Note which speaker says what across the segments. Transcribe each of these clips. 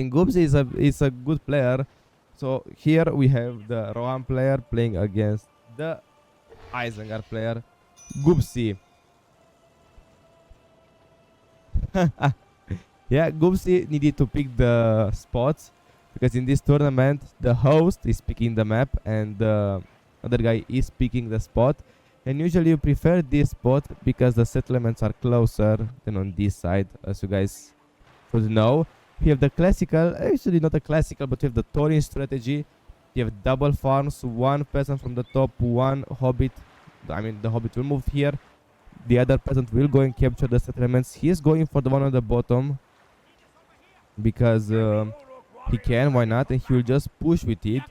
Speaker 1: think Gubsi is a good player. So here we have the Rohan player playing against the Isengard player, Gubsi. Yeah, Gubsi needed to pick the spots because in this tournament the host is picking the map and the other guy is picking the spot. And usually you prefer this spot because the settlements are closer than on this side, as you guys should know. We have the classical, actually not a classical, but we have the Thorin strategy. You have double farms, one peasant from the top, one hobbit. I mean, the hobbit will move here. The other peasant will go and capture the settlements. He is going for the one on the bottom because he can, why not? And he will just push with it.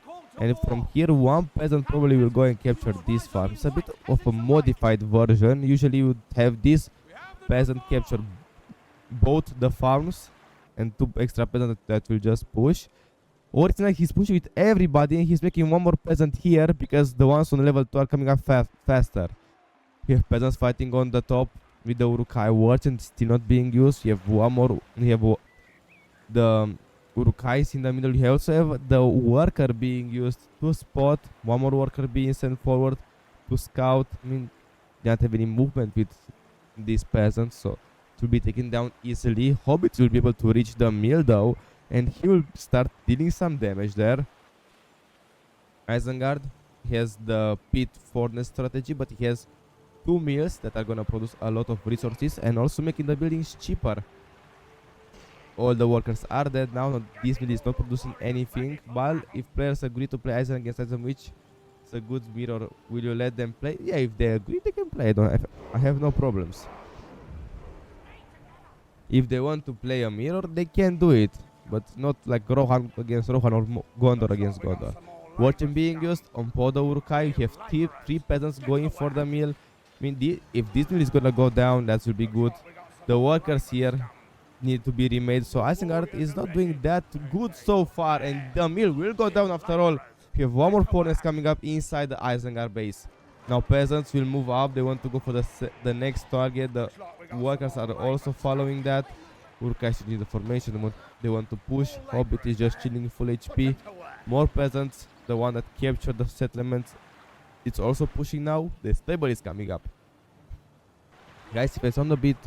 Speaker 1: And from here, one peasant probably will go and capture this farm. It's a bit of a modified version. Usually you would have this peasant capture both the farms and two extra peasants that will just push. Or it's like he's pushing with everybody and he's making one more peasant here because the ones on level 2 are coming up faster. You have peasants fighting on the top with the Urukai wards and still not being used. You have one more, you have the Urukais in the middle. You also have the worker being used to spot, one more worker being sent forward to scout. I mean, they don't have any movement with these peasants, so it will be taken down easily. Hobbits will be able to reach the mill though, and he will start dealing some damage there. Isengard has the pit furnace strategy, but he has 2 mills that are gonna produce a lot of resources and also making the buildings cheaper. All the workers are dead now. This mill is not producing anything. But if players agree to play Isengard against Isengard, which is a good mirror, will you let them play? Yeah, if they agree, they can play. I have no problems. If they want to play a mirror, they can do it, but not like Rohan against Rohan or Gondor against Gondor. Watching being used on Podo Urukai. You have 3 peasants going for the mill. I mean, if this mill is gonna go down, that will be good. The workers here need to be remade, so Isengard is not doing that good so far, and the mill will go down after all. We have one more furnace coming up inside the Isengard base. Now peasants will move up. They want to go for the next target. The workers are also following that. Urukai should need the formation. They want to push. Hobbit is just chilling full HP. More peasants. The one that captured the settlements, it's also pushing now. The stable is coming up. Guys, if I sound a bit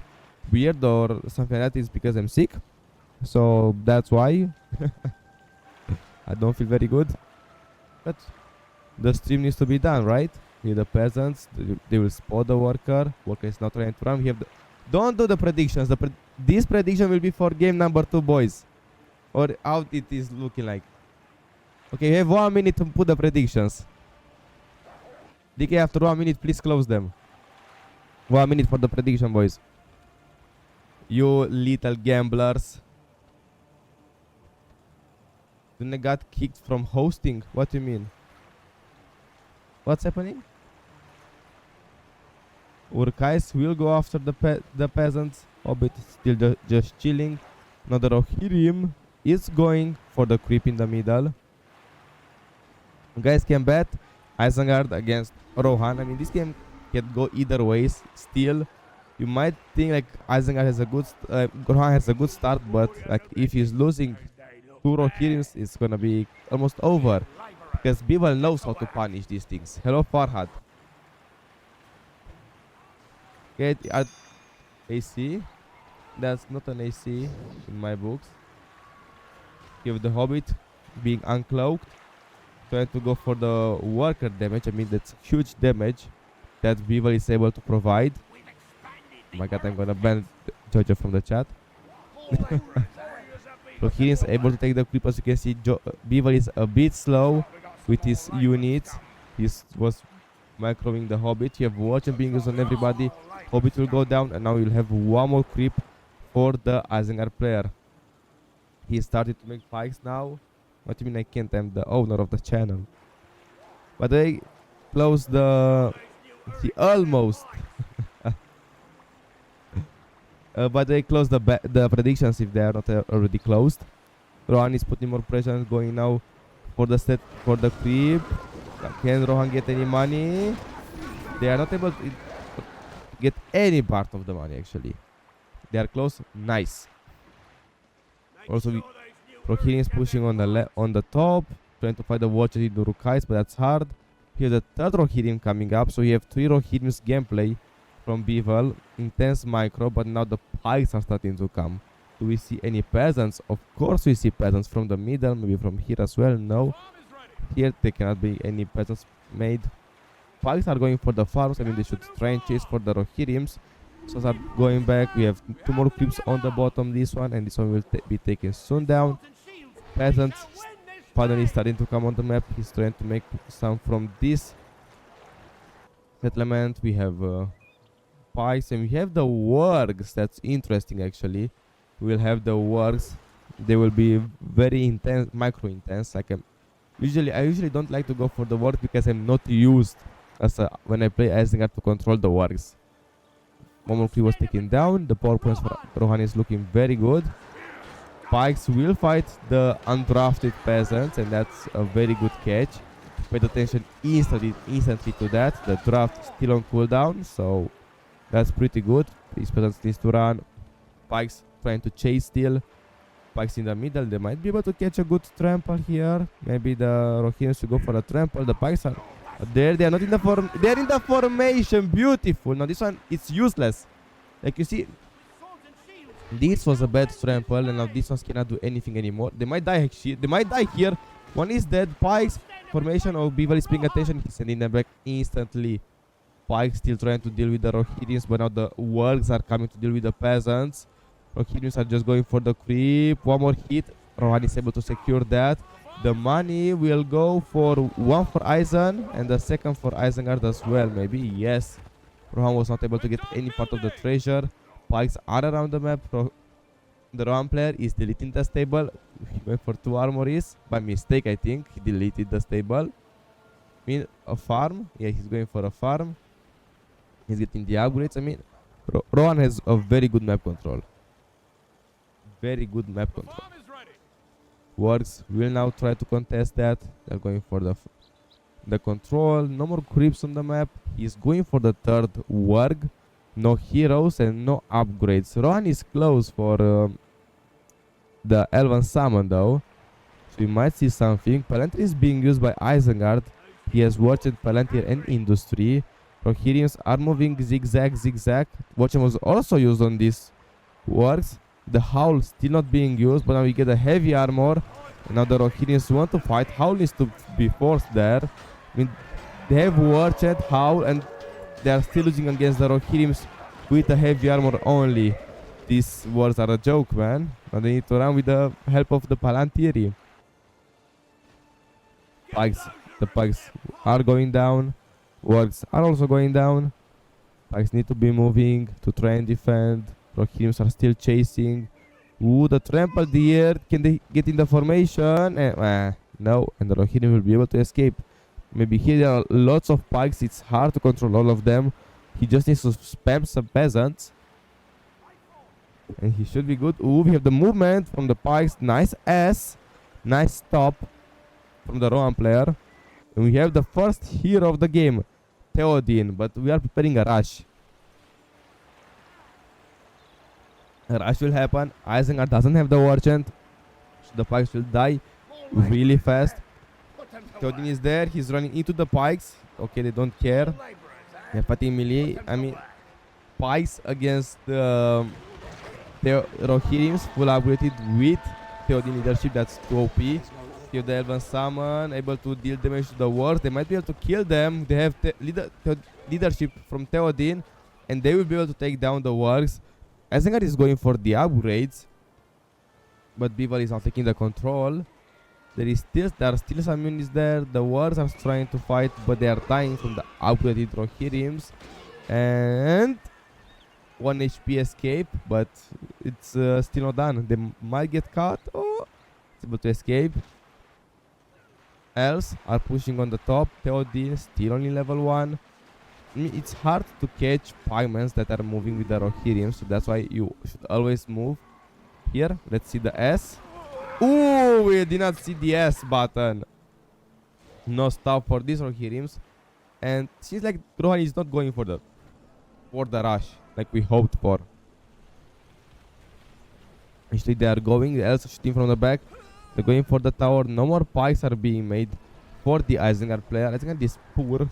Speaker 1: weird or something like that, it's because I'm sick. So that's why. I don't feel very good. But the stream needs to be done, right? With the peasants, they will spot the worker. Worker is not trying to run. We have don't do the predictions. This prediction will be for game number 2, boys. Or how it is looking like. Okay, you have 1 minute to put the predictions. DK, after 1 minute, please close them. 1 minute for the prediction, boys. You little gamblers. Then I got kicked from hosting. What do you mean? What's happening? Urkais will go after the peasants. Hobbit is still just chilling. Another Rohirrim is going for the creep in the middle. You guys can bet Isengard against Rohan. I mean, this game can go either ways. Still, you might think like Isengard has a good, Rohan has a good start, but like if he's losing 2 Rohirrims, it's gonna be almost over because Bival knows how to punish these things. Hello, Farhad. Okay, AC. That's not an AC in my books. You have the Hobbit being uncloaked, trying to go for the worker damage. I mean, that's huge damage that Bival is able to provide. Oh my god, I'm gonna ban Jojo from the chat. So he is able to take the creep. As you can see, Bival is a bit slow with his units. He was microwing the Hobbit. You have Watch and being used on everybody. Hobbit will go down, and now you'll have one more creep for the Isengard player. He started to make pikes now. What do you mean I can't? I'm the owner of the channel. But they close the... By the way, close the predictions. The predictions if they are not already closed. Rohan is putting more pressure on going now for the set, for the creep. He started to make pikes now. What do you mean I can't? I'm the owner of the channel. But they close the predictions. The predictions if they are not already closed. He almost but they close the predictions if they are not already closed. Rohan is putting more pressure on going now for the set, for the creep. Can Rohan get any money? They are not able to get any part of the money actually. They are close. Nice. Also Rohirrim is pushing on the top, trying to fight the Watcher in the Urukais, but that's hard. Here's the third Rohirrim coming up, so we have 3 Rohirrim's gameplay from Bevel. Intense micro, but now the pikes are starting to come. Do we see any peasants? Of course we see peasants from the middle, maybe from here as well. No. Here there cannot be any peasants made. Pikes are going for the farms. I mean, they should try and chase for the Rohirrims. So are going back. We have 2 more creeps on the bottom, this one, and this one will be taken soon down. Peasants finally starting to come on the map. He's trying to make some from this settlement. We have pikes and we have the wargs. That's interesting actually. We'll have the wargs. They will be very intense, micro intense. Like I usually don't like to go for the wargs because I'm not used as when I play Isengard to control the wargs. One more creep was taken down. The power points for Rohan is looking very good. Pikes will fight the undrafted peasants, and that's a very good catch. Paid attention instantly to that. The draft is still on cooldown, so that's pretty good. These peasants need to run. Pikes trying to chase still. Pikes in the middle. They might be able to catch a good trample here. Maybe the Rohirrim should go for a trample. The pikes are there. They are not in the form. They are in the formation. Beautiful. Now this one, it's useless. Like you see, this was a bad trample, and now this one cannot do anything anymore. They might die. They might die here. One is dead. Pikes formation. Oh, Beaver is paying attention. He's sending them back instantly. Pikes still trying to deal with the Rohirrims, but now the wargs are coming to deal with the peasants. Rohirrims are just going for the creep. One more hit. Rohan is able to secure that. The money will go for one for Eisen and the second for Isengard as well. Maybe, yes. Rohan was not able to get any part of the treasure. Pikes are around the map. The Rohan player is deleting the stable. He went for 2 armories. By mistake, I think. He deleted the stable. I mean, a farm. Yeah, he's going for a farm. He's getting the upgrades. I mean, Rohan has a very good map control. Very good map control. Wargs will now try to contest that. They're going for the control. No more creeps on the map. He's going for the third warg. No heroes and no upgrades. Rohan is close for the Elven Summon though. So we might see something. Palantir is being used by Isengard. He has watched Palantir and Industry. Rohirrims are moving zigzag. Watchem was also used on these wargs. The Howl still not being used, but now we get a heavy armor. And now the Rohirrims want to fight. Howl needs to be forced there. I mean, they have Warchet, Howl, and they are still losing against the Rohirrims with a heavy armor only. These wars are a joke, man. Now they need to run with the help of the Palantiri. Pikes. The Pikes are going down. Wargs are also going down. Pikes need to be moving to try and defend. Rohirrims are still chasing. Ooh, the trample deer. Can they get in the formation? No, and the Rohirrim will be able to escape. Maybe here there are lots of pikes. It's hard to control all of them. He just needs to spam some peasants. And he should be good. Ooh, we have the movement from the pikes. Nice S. Nice stop from the Rohan player. And we have the first hero of the game, Theoden. But we are preparing a rush. A rush will happen. Isengard doesn't have the Warchant. So the pikes will die really fast. Theoden is there. He's running into the pikes. Okay, they don't care. They're fighting melee. I mean, pikes against the Rohirrims full upgraded with Theoden leadership. That's too OP. Give the Elven Summon, able to deal damage to the wargs. They might be able to kill them. They have leadership from Theoden, and they will be able to take down the wargs. Isengard is going for the upgrades, but Beaver is not taking the control. There are still some units there. The wargs are trying to fight, but they are dying from the upgraded Rohirrims. And 1 HP escape, but it's still not done. They might get caught. Oh, it's able to escape. Elves are pushing on the top. Theoden still only level 1. It's hard to catch pigments that are moving with the Rohirrims, so that's why you should always move. Here, let's see the S. Ooh, we did not see the S button. No stop for these Rohirrims. And seems like Rohan is not going for the rush like we hoped for. Actually, they are going. The elves are shooting from the back. They're going for the tower. No more pikes are being made for the Isengard player. Isengard is poor.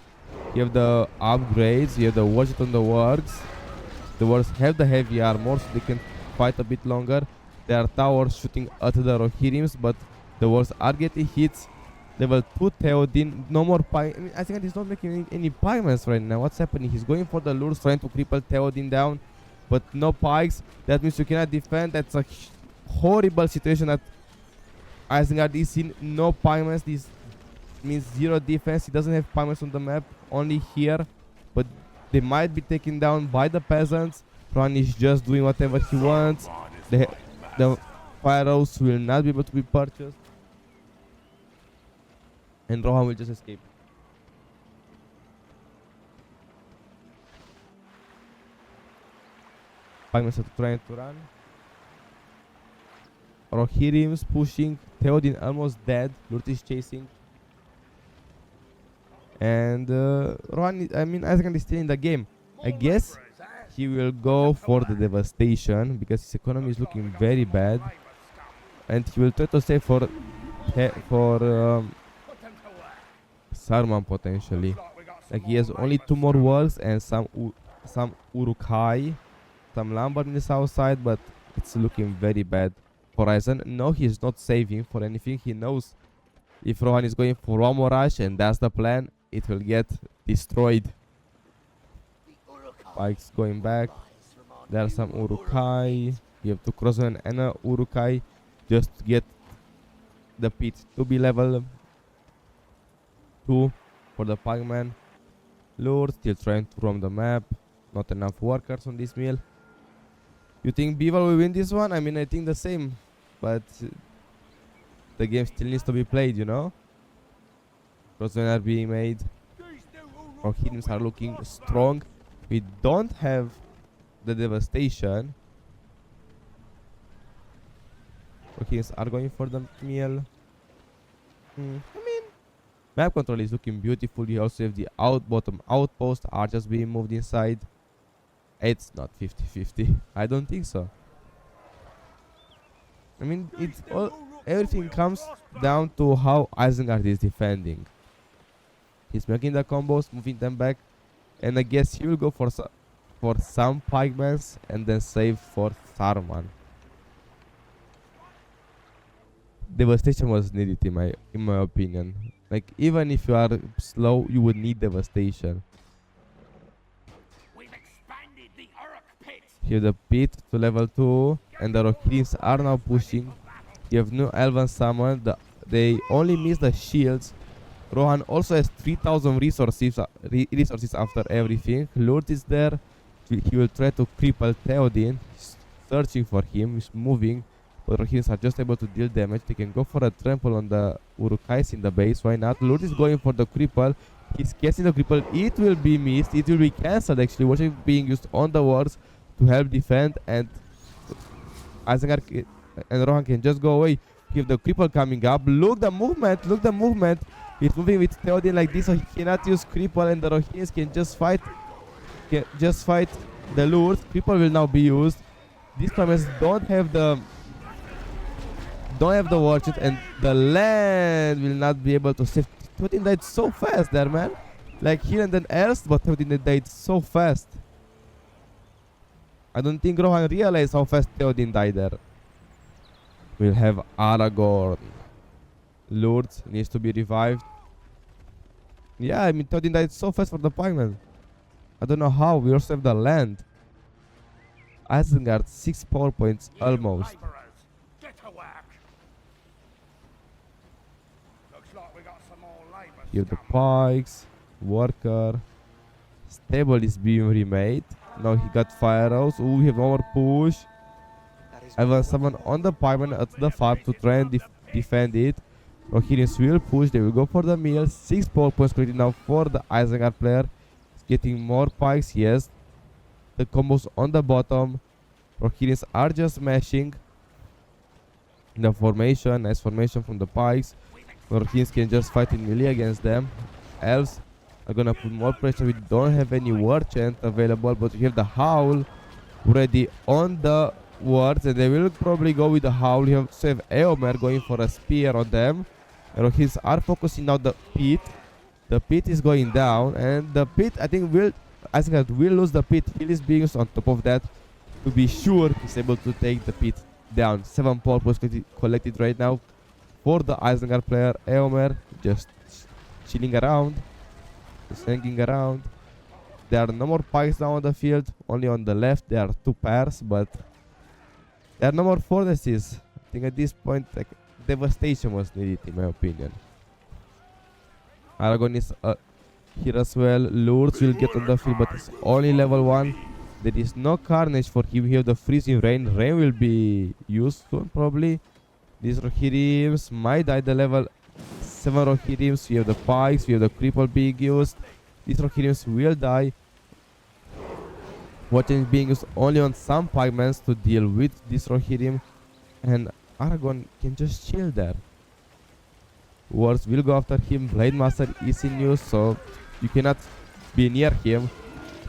Speaker 1: You have the upgrades. You have the watch it on the works. The works have the heavy armor, so they can fight a bit longer. There are towers shooting at the Rohirrims, but the works are getting hits. Level 2 Theoden. No more pike. I mean, Isengard is not making any pikemen right now. What's happening? He's going for the lures, trying to cripple Theoden down, but no pikes. That means you cannot defend. That's a horrible situation that Isengard is in. No pikemen. This means zero defense. He doesn't have pikemen on the map, only here, but they might be taken down by the peasants. Rohan is just doing whatever he wants. The fire arrows will not be able to be purchased, and Rohan will just escape. Pikemen are trying to run. Rohirrim's pushing. Theoden almost dead. Lurt is chasing. And Rohan, Isengard is still in the game. I guess he will go for the devastation because his economy is looking very bad, and he will try to save for Saruman potentially. Like he has only 2 more walls and some Urukai, some lumber in the south side, but it's looking very bad for Aizen. No, he's not saving for anything. He knows if Rohan is going for one more rush, and that's the plan, it will get destroyed. Pikes going back. There are some Urukai. You have to cross an Urukai just to get the pit to be level 2 for the pikeman. Lord still trying to roam the map. Not enough workers on this mill. You think Beaver will win this one? I mean, I think the same, but the game still needs to be played, you know? Crossmen are being made. Rohirrims are looking strong. We don't have the devastation. Rohirrims are going for the meal. I mean, map control is looking beautiful. You also have the bottom outpost are just being moved inside. It's not 50-50. I don't think so. I mean, it's all, everything comes down to how Isengard is defending. He's making the combos, moving them back, and I guess he will go for some pikemans and then save for Saruman. Devastation was needed in my opinion. Like, even if you are slow, you would need devastation. Here the pit to level 2, and the Rohirrims are now pushing. You have no Elven summon. They only miss the shields. Rohan also has 3000 resources after everything. Lord is there. He will try to cripple Theoden. He's searching for him. He's moving. But Rohirrims are just able to deal damage. They can go for a trample on the Urukais in the base. Why not? Lord is going for the cripple. He's casting the cripple. It will be missed. It will be cancelled actually. Watch it being used on the wards to help defend, and Isengard and Rohan can just go away. You have the cripple coming up. Look the movement. Look the movement. He's moving with Theoden like this, so he cannot use cripple, and the Rohirrims can just fight. The lures. Cripple will now be used. These players don't have the watch it, and the land will not be able to save. Theoden died so fast there, man. Like here and then else, but Theoden died so fast. I don't think Rohan realized how fast Theoden died there. We'll have Aragorn. Lourdes needs to be revived. Yeah, I mean, Theoden died so fast for the pikemen. I don't know how. We also have the land. Isengard 6 power points almost. Here the pikes. Worker. Stable is being remade. Now he got fire arrows. Ooh, we have more push. I want someone on the pikeman at the farm to try and defend it. Rohirrims will push. They will go for the meal. 6 power points created now for the Isengard player. He's getting more pikes. Yes. The combos on the bottom. Rohirrims are just smashing the formation. Nice formation from the pikes. Rohirrims can just fight in melee against them. Elves are gonna put more pressure. We don't have any war chant available, but we have the howl ready on the wards, and they will probably go with the howl. You also have Eomer going for a spear on them. Rohits are focusing now the pit. The pit is going down, and the pit, I think, Isengard will lose the pit. Heal is being used on top of that to be sure he's able to take the pit down. 7 purples collected right now for the Isengard player. Eomer just chilling around, just hanging around. There are no more pikes now on the field. Only on the left there are 2 pairs, but there are no more fortresses. I think at this point, like, devastation was needed, in my opinion. Aragorn is here as well. Lourdes will get on the field, but it's only level 1. There is no carnage for him here. The freezing rain. Rain will be used soon, probably. These Rohirrims might die the level 7 Rohirrims. We have the pikes, we have the cripple being used. These Rohirrims will die. Watching being used only on some pikemen to deal with this Rohirrim. And Aragorn can just chill there. Wards will go after him. Blade Master is in use, so you cannot be near him.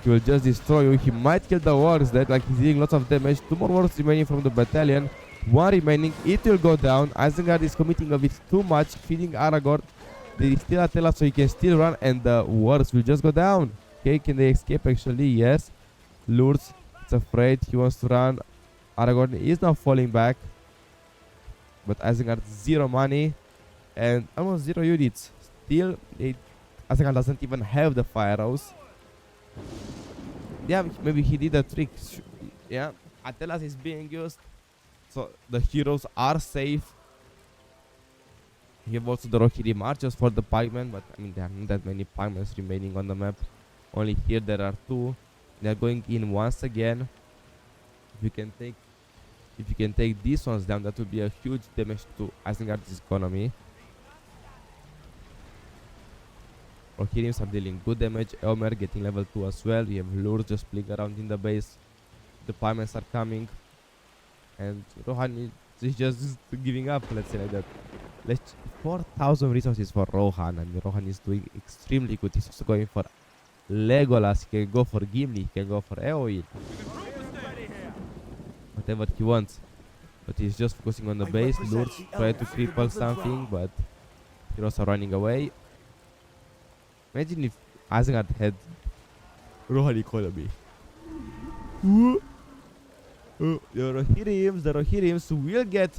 Speaker 1: He will just destroy you. He might kill the wards that, like, he's dealing lots of damage. 2 more wards remaining from the battalion. 1 remaining. It will go down. Isengard is committing a bit too much, feeding Aragorn. There is still Atella, so he can still run, and the wards will just go down. Okay, can they escape? Actually, yes. Lourdes is afraid. He wants to run. Aragorn is now falling back, but Isengard 0 money and almost 0 units. Still, Isengard doesn't even have the fire arrows. Yeah, maybe he did a trick. Yeah, Atelas is being used, so the heroes are safe. You have also the Rohirrim archers for the pikemen, but I mean there are not that many pikemen remaining on the map. Only here there are 2. They are going in once again. If you can take these ones down, that would be a huge damage to Isengard's economy. Rohirrims are dealing good damage. Eomer getting level 2 as well. We have Lourdes just playing around in the base. The pikemen are coming, and Rohan is just giving up, let's say like that. 4,000 resources for Rohan, and Rohan is doing extremely good. He's also going for Legolas, he can go for Gimli, he can go for Eowyn. Whatever he wants. But he's just focusing on the base. Lourdes try to cripple something, but heroes are running away. Imagine if Isengard had Rohan economy. The Rohirrims will get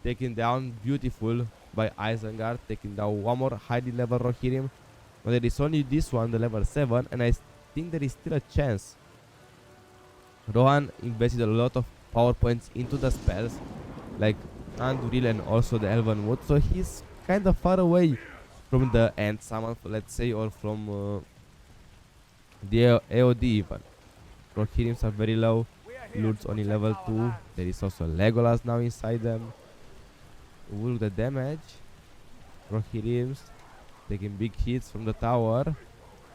Speaker 1: taken down. Beautiful by Isengard, taking down 1 more highly level Rohirrim. But there is only this one, the level 7, and I think there is still a chance. Rohan invested a lot of power points into the spells, like Anduril and also the Elven Wood, so he's kind of far away from the end summon, let's say, or from the AOD even. Rohirrims are very low. Lourdes only level 2. There is also Legolas now inside them. Look the damage. Rohirrims taking big hits from the tower.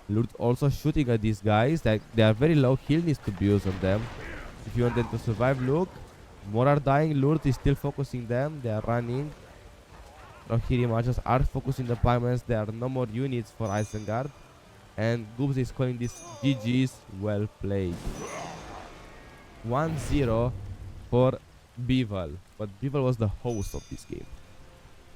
Speaker 1: Lourdes also shooting at these guys. They are very low. Heal needs to be used on them if you want them to survive. Look, more are dying. Lourdes is still focusing them. They are running. Rohirrim archers are focusing the pikemen. There are no more units for Isengard. And Goobs is calling this GG's. Well played. 1-0 for Bevel. But Bevel was the host of this game.